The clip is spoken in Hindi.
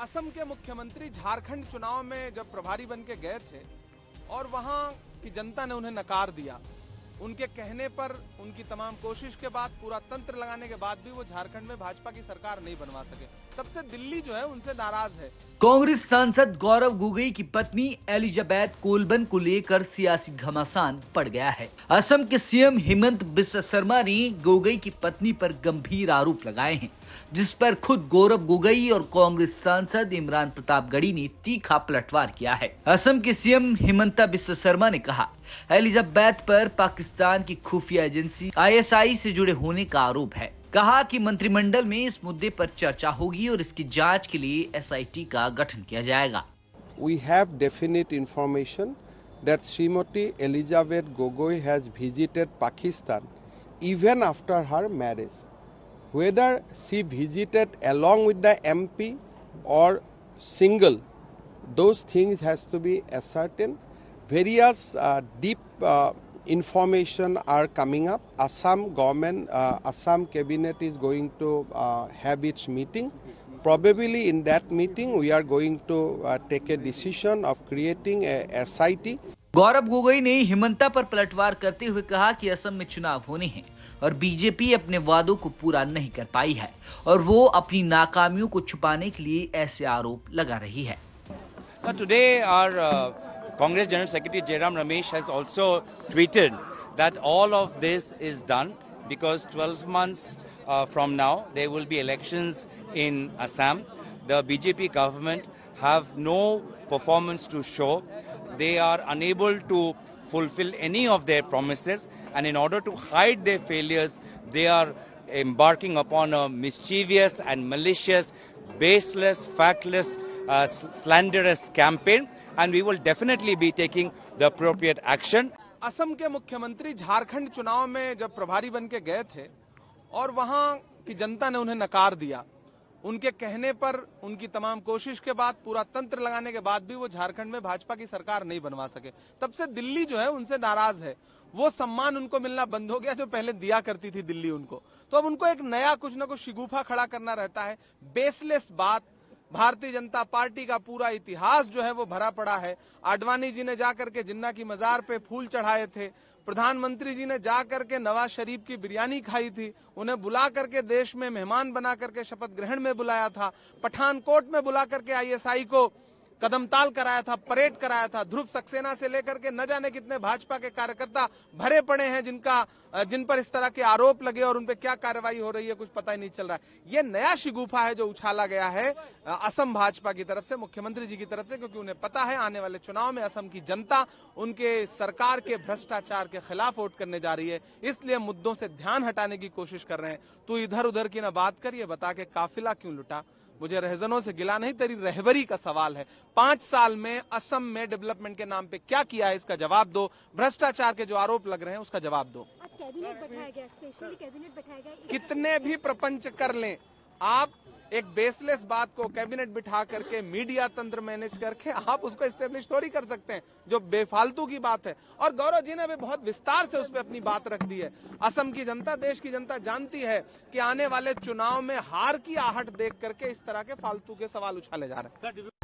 असम के मुख्यमंत्री झारखंड चुनाव में जब प्रभारी बन के गए थे और वहां की जनता ने उन्हें नकार दिया, उनके कहने पर उनकी तमाम कोशिश के बाद, पूरा तंत्र लगाने के बाद भी वो झारखंड में भाजपा की सरकार नहीं बनवा सके। तब से दिल्ली जो है उनसे नाराज है। कांग्रेस सांसद गौरव गोगोई की पत्नी एलिजाबेथ कोलबन को लेकर सियासी घमासान पड़ गया है। असम के सीएम हेमंत बिस्वा शर्मा ने गोगोई की पत्नी पर गंभीर आरोप लगाए हैं, जिस पर खुद गौरव गोगोई और कांग्रेस सांसद इमरान प्रतापगढ़ी ने तीखा पलटवार किया है। असम के सीएम हेमंता बिस्वा शर्मा ने कहा, एलिजाबेथ पर पाकिस्तान की खुफिया एजेंसी ISI से जुड़े होने का आरोप है। कहा कि मंत्रिमंडल में इस मुद्दे पर चर्चा होगी और इसकी जांच के लिए SIT का गठन किया जाएगा। We have definite information that Srimati Elizabeth Gogoi has visited Pakistan even after her marriage. Whether she visited along with the MP or single, those things has to be ascertained. Various deep information are coming up. Assam government, Assam cabinet is going to have its meeting. Probably in that meeting we are going to take a decision of creating a SIT. Gaurav Gogoi ने हेमंता पर पलटवार करते हुए कहा कि असम में चुनाव होने हैं और बीजेपी अपने वादों को पूरा नहीं कर पाई है और वो अपनी नाकामियों को छुपाने के लिए ऐसे आरोप लगा रही है। Today our Congress General Secretary Jairam Ramesh has also tweeted that all of this is done because 12 months from now there will be elections in Assam. The BJP government have no performance to show. They are unable to fulfill any of their promises, and in order to hide their failures, they are embarking upon a mischievous and malicious, baseless, factless, slanderous campaign, and we will definitely be taking the appropriate action. Assam के मुख्यमंत्री झारखंड चुनाव में जब प्रभारी बन के गए थे और वहां की जनता ने उन्हें नकार दिया, उनके कहने पर उनकी तमाम कोशिश के बाद, पूरा तंत्र लगाने के बाद भी वो झारखंड में भाजपा की सरकार नहीं बनवा सके। तब से दिल्ली जो है उनसे नाराज है। वो सम्मान उनको मिलना बंद हो गया जो पहले दिया करती थी दिल्ली उनको। तो अब उनको एक नया कुछ न कुछ शिगुफा खड़ा करना रहता है। बेसलेस बात। भारतीय जनता पार्टी का पूरा इतिहास जो है वो भरा पड़ा है। आडवाणी जी ने जाकर के जिन्ना की मजार पे फूल चढ़ाए थे। प्रधानमंत्री जी ने जाकर के नवाज शरीफ की बिरयानी खाई थी। उन्हें बुला करके देश में मेहमान बना करके शपथ ग्रहण में बुलाया था। पठानकोट में बुला करके ISI को कदमताल कराया था, परेड कराया था। ध्रुव सक्सेना से लेकर के न जाने कितने भाजपा के कार्यकर्ता भरे पड़े हैं जिन पर इस तरह के आरोप लगे और उन पर क्या कार्रवाई हो रही है कुछ पता ही नहीं चल रहा है। ये नया शिगुफा है जो उछाला गया है असम भाजपा की तरफ से, मुख्यमंत्री जी की तरफ से, क्योंकि उन्हें पता है आने वाले चुनाव में असम की जनता उनके सरकार के भ्रष्टाचार के खिलाफ वोट करने जा रही है। इसलिए मुद्दों से ध्यान हटाने की कोशिश कर रहे हैं। तू इधर उधर की ना बात कर, ये बता के काफिला क्यों लुटा। मुझे रहजनों से गिला नहीं, तेरी रहबरी का सवाल है। 5 साल में असम में डेवलपमेंट के नाम पे क्या किया है इसका जवाब दो। भ्रष्टाचार के जो आरोप लग रहे हैं उसका जवाब दो। कैबिनेट बैठाया गया, स्पेशली कैबिनेट बैठाया गया। कितने भी प्रपंच कर लें आप, एक बेसलेस बात को कैबिनेट बिठा करके मीडिया तंत्र मैनेज करके आप उसको एस्टेब्लिश थोड़ी कर सकते हैं, जो बेफालतू की बात है। और गौरव जी ने भी बहुत विस्तार से उस पर अपनी बात रख दी है। असम की जनता, देश की जनता जानती है कि आने वाले चुनाव में हार की आहट देख करके इस तरह के फालतू के सवाल उछाले जा रहे हैं।